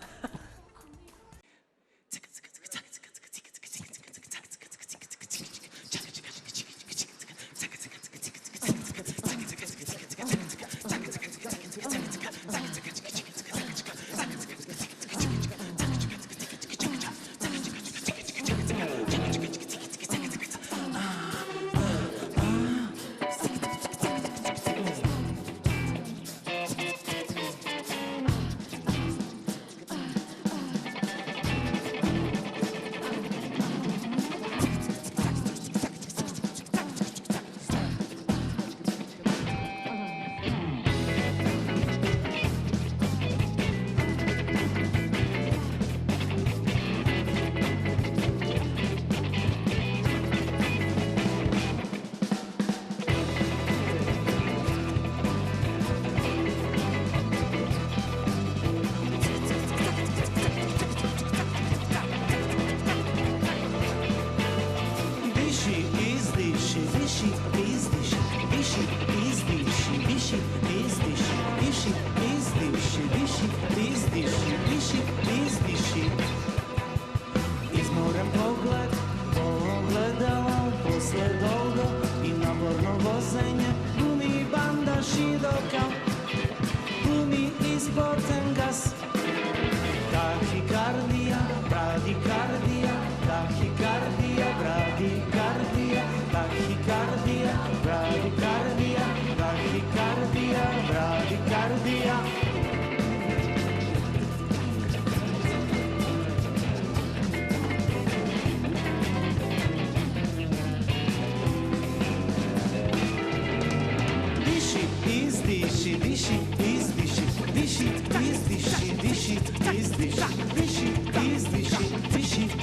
Diši,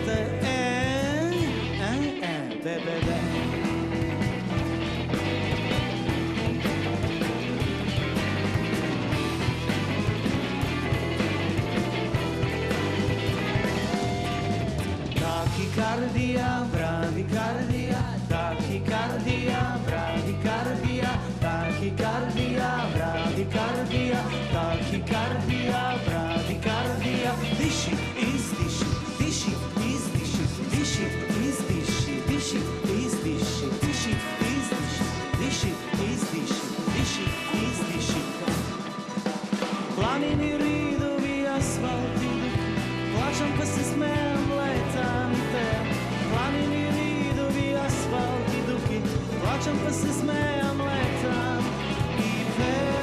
Твоите бе, бе, бе. Tachykardija, bradykardia, tachykardija, bradykardia, tachykardija, bradykardia, tachykardija, bradykardia. Diši, izdiši, diši, izdiši, diši, izdiši, diši, izdiši, diši, izdiši, diši, izdiši, diši, izdiši. Planini, ridovi, asfalti, plaćam pa se smejem, letam i te. Planini, ridovi, asfalti, duki, plaćam pa se smejem, letam i pejam.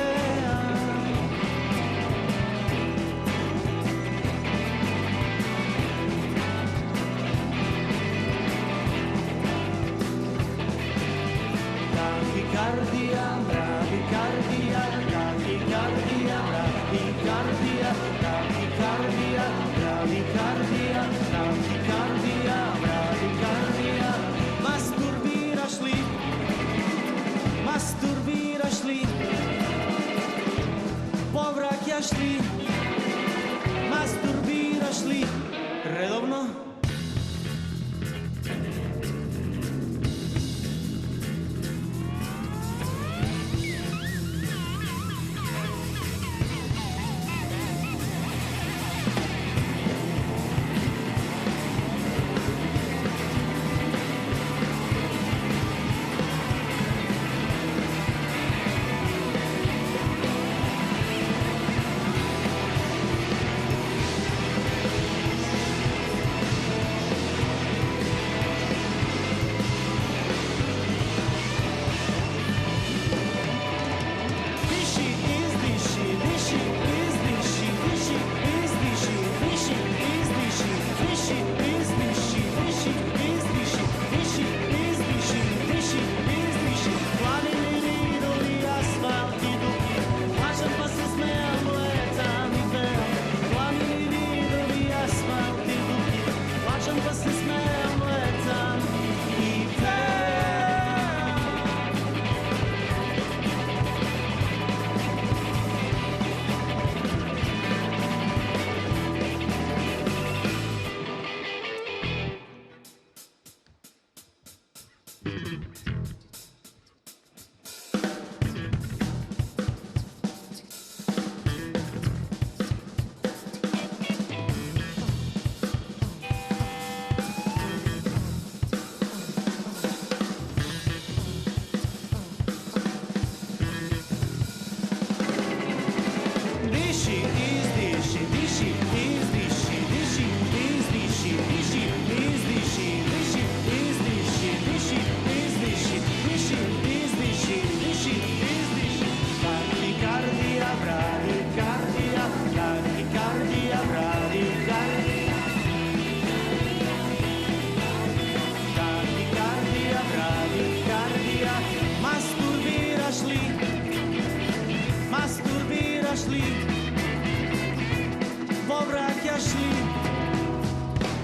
Tachykardija, bradykardia, tachykardija, bradykardia, tachykardija, bradykardia, tachykardija, bradykardia. Masturbiraš li? Masturbiraš li? Povraćaš li? Masturbiraš li? Redovno?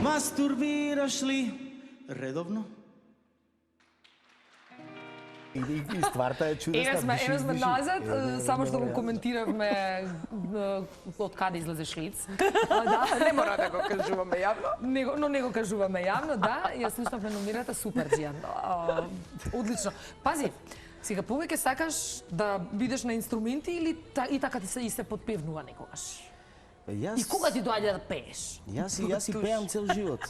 Masturbiraš li редовно? И стварта е чудесна. Еве сме назад, само што го коментиравме од каде излезеш лиц. Да, не мора да го кажуваме јавно. Но не го кажуваме јавно, да. Ја слушнавме номерата, супер, Џијан. Одлично. Пази, сега повеќе сакаш да бидеш на инструменти или и така ти се подпевнува некогаш? И кога ти доаѓа да пееш? Јас си пеам цел живот.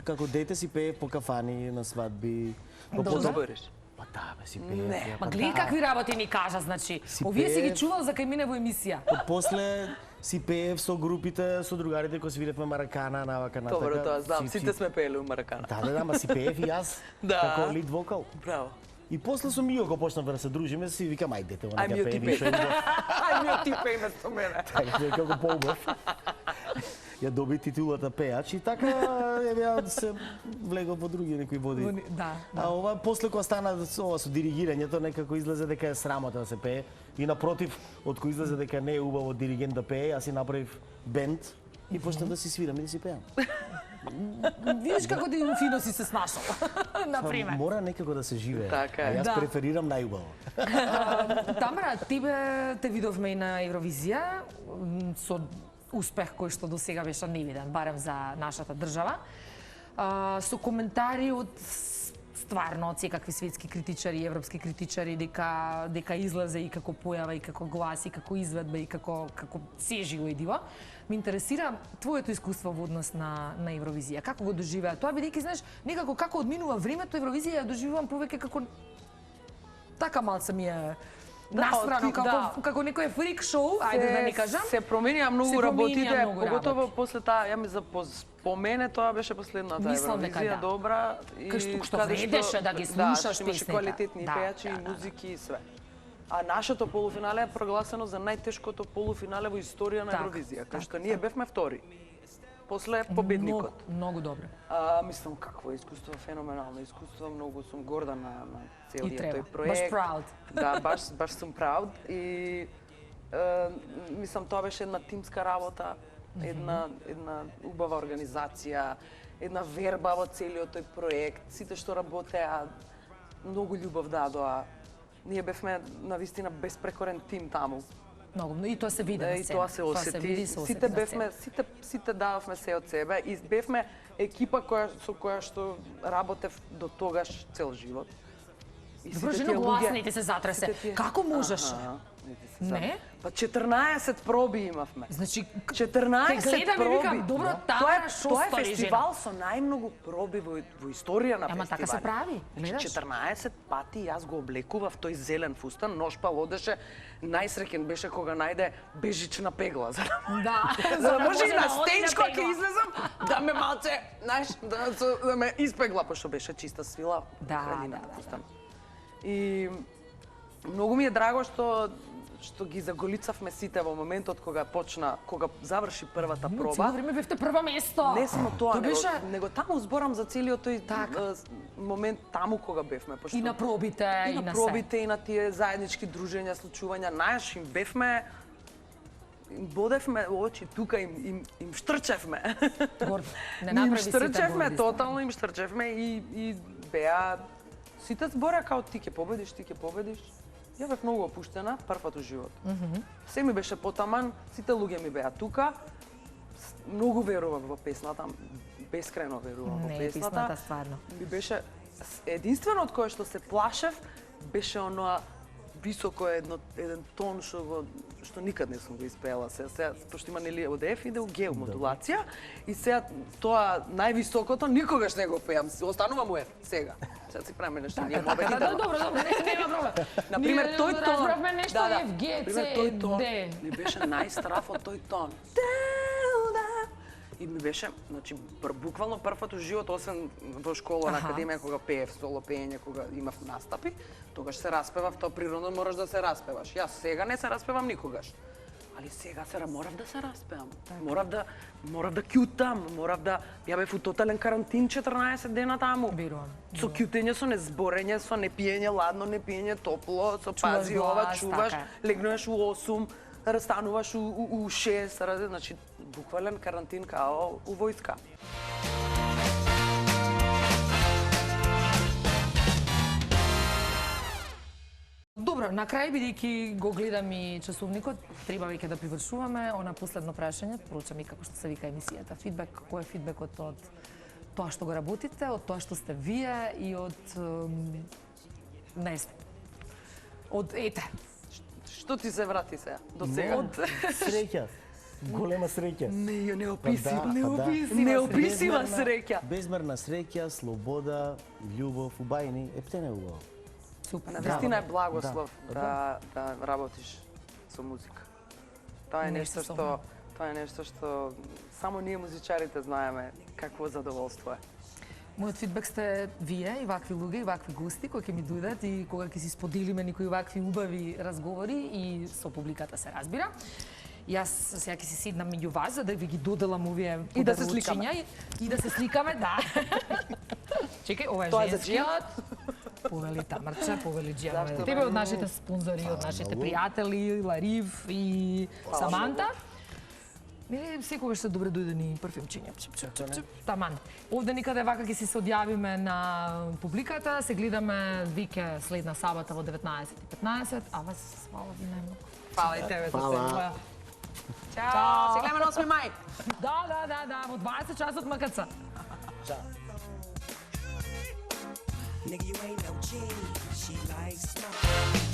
Како дете си пее по кафани, на свадби. Добреш. Па да, бе, си пее. Ма гледај какви работи ни кажа, значи. Овие си ги чувал за кај мене во емисија. После си пеев со групите, со другарите кои свиревме маракана, навака натака. Добро, тоа знам, сите сме пееле у маракана. Да, ма си пеев и јас. Како лид вокал. Браво. И после со Мио, кога почнавме да се дружиме, си викам, ајде дете, она Ај ќе ти пее. Ај Мио ти пее место мене. Така, како поубав. Ја доби титулата пеач и така ја се влегол во други некои води. Да. А ова после кога стана ова со диригирањето, некако излезе дека е срамота да се пее. И напротив, од кој излезе дека не е убаво диригент да пее, јас си направив бенд и почнав да си свирам и да си пеам. Видиш како ти фино си се снашол, например. Мора некако да се живее. Така е. А јас Да. преферирам најубаво. Тамара, тебе те видовме и на Евровизија со успех кој што до сега беше невиден, барем за нашата држава. Со коментари од стварно од секакви светски критичари, европски критичари дека излезе и како појава и како глас и како изведба и како се живо и диво. Ме интересира твоето искуство во однос на Евровизија. Како го доживеа тоа, бидејќи знаеш некако како одминува времето, Евровизија ја доживувам повеќе како така малце ми е настрано, како некој фрик шоу, ајде да не кажам. Се променија многу Се променија работите, многу поготово работи. после таа, ја ми по мене тоа беше последната Мислам дека Евровизија да. добра и Кај што каде вредеше да ги слушаш што имаше песните. квалитетни Да, пејачи и да, да. музики и све. А нашето полуфинале е прогласено за најтешкото полуфинале во историја на Така, Евровизија, кај така, што ние бевме втори. После победникот. Многу добро. Мислам какво искуство, феноменално искуство, многу сум горда на И целиот треба. тој проект. Баш proud. Да, баш сум proud и мислам тоа беше една тимска работа, една убава организација, една верба во целиот тој проект, сите што работеа многу љубов дадоа. Ние бевме навистина безпрекорен тим таму. Многу, и тоа се види на И сцена. тоа се осети. види, се осети Сите на бевме, сцена. сите дадовме се од себе и бевме екипа со која што работев до тогаш цел живот. И Добро, сите жено тие гласните се затресе. сите тие- Како можеше? Аха, не ти се Не? знам. Па 14 проби имавме. Значи, 14 те гледам и проби. викам, добро, Да. Тамара, шо тоа е стори, фестивал со најмногу проби во историја на Ама фестивал. така се прави, гледаш? 14 пати јас го облекував тој зелен фустан, ношпал одеше, најсреќен беше кога најде бежична пегла. За Да, за да може и на да оди стејч кога пегла. ќе излезам, да ме малце, знаеш, да ме испегла, пошто беше чиста свила, Да, хранина, да, фустан. И многу ми е драго што ги заголицавме сите во моментот кога заврши првата Цело проба. време бевте прво место. Не само тоа, Тоа беше него таму зборам за целиот тој Така. момент таму кога бевме. Пошто и на пробите, и на пробите, и на тие заеднички дружења, случувања, знаеш, им бевме, им бодевме очи тука, им штрчевме. се. Горд. Не Им направи сите штрчевме, горди. тотално им штрчевме и беа сите збора као ти ќе победиш, ти ќе победиш. Ја бев многу опуштена, првпат во живот. Се ми беше потаман, сите луѓе ми беа тука. Многу верував во песната, бескрајно верував во Не, песната. песната стварно. Ми беше единствено од кое што се плашев беше оноа високо еден тон што никад не сум го испеела. Сега пошто има нели од F иде у G модулација и сега тоа највисокото никогаш не го пеам. Останува му F сега. Сега си правиме нешто ние Така, мобилитано. добро, нема проблем. Например, Ние тој тон. разбравме нешто F, G, C, Например, тој тон D. ми беше најстраф од тој тон. И ми беше, значи, буквално првпат во живот, освен во школа на Аха. академија, кога пеев соло пеење, кога имав настапи, тогаш се распевав, тоа природно мораш да се распеваш. Јас сега не се распевам никогаш. Али сега морав да се распевам. Морав да кјутам, ја бев у тотален карантин 14 дена таму. Бирувам. Со кјутење, со незборење, со не пиење ладно, не пиење топло, со Чуваш пази ова, глас, чуваш, така е. легнуваш у 8, растануваш у 6, значи буквален карантин као у војска. Добро, на крај бидејќи го гледам и часовникот, треба веќе да привршуваме. Она последно прашање, поручам и како што се вика емисијата, фидбек, кој е фидбекот од тоа што го работите, од тоа што сте вие и од не знам. Од ете. Што ти се врати сега до сега? Среќа. Голема среќа. Неописива среќа. Безмерна среќа, слобода, љубов, убајни. Птене убаво. Супер. Навистина е благослов Да. да работиш со музика. Тоа е Нешто нешто што само ние музичарите знаеме какво задоволство е. Мојот фидбек сте вие и вакви луѓе и вакви гости кои ќе ми дојдат и кога ќе си споделиме некои вакви убави разговори и со публиката се разбира. Јас сега ќе се седнам меѓу вас за да ви ги доделам овие И да се подарочиња и да се сликаме, да. Чекај, ова е Тоа е за женскиот. Повели Тамарче, повели Джијана. Зашто Тебе од нашите спонзори, од нашите пријатели, Ларив и Саманта. Или секогаш се добре дојдени парфемчиња. Таман. Овде никаде вака ќе се одјавиме на публиката, се гледаме вике следна сабота во 19:15, а вас фала ви најмногу. Фала и тебе, Фала. Чао! Се гледаме на 8 мај! Да, во 20 часот МКЦ. Nigga, you ain't no G. She likes smoke.